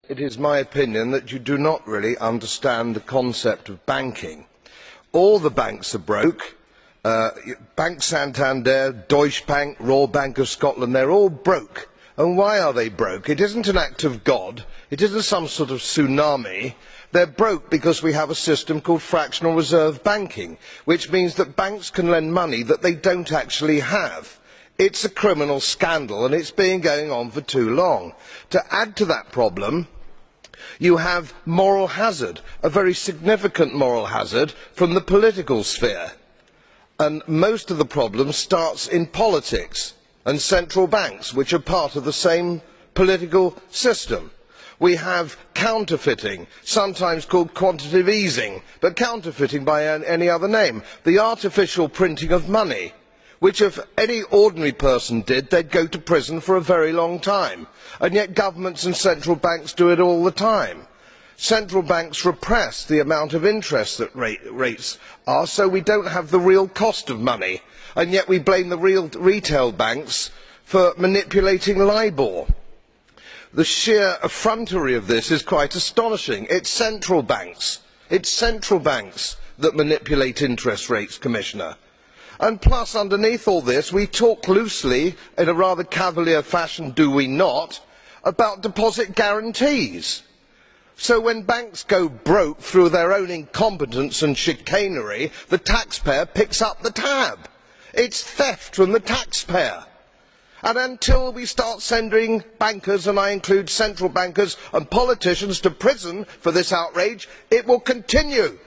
It is my opinion that you do not really understand the concept of banking. All the banks are broke. Bank Santander, Deutsche Bank, Royal Bank of Scotland, they're all broke. And why are they broke? It isn't an act of God. It isn't some sort of tsunami. They're broke because we have a system called fractional reserve banking, which means that banks can lend money that they don't actually have. It's a criminal scandal, and it's been going on for too long. To add to that problem, you have moral hazard, a very significant moral hazard from the political sphere. And most of the problem starts in politics and central banks, which are part of the same political system. We have counterfeiting, sometimes called quantitative easing, but counterfeiting by any other name. The artificial printing of money, which if any ordinary person did, they'd go to prison for a very long time. And yet governments and central banks do it all the time. Central banks repress the amount of interest that rates are, so we don't have the real cost of money. And yet we blame the real retail banks for manipulating LIBOR. The sheer effrontery of this is quite astonishing. It's central banks that manipulate interest rates, Commissioner. And plus, underneath all this, we talk loosely, in a rather cavalier fashion, do we not, about deposit guarantees. So when banks go broke through their own incompetence and chicanery, the taxpayer picks up the tab. It's theft from the taxpayer. And until we start sending bankers, and I include central bankers and politicians, to prison for this outrage, it will continue.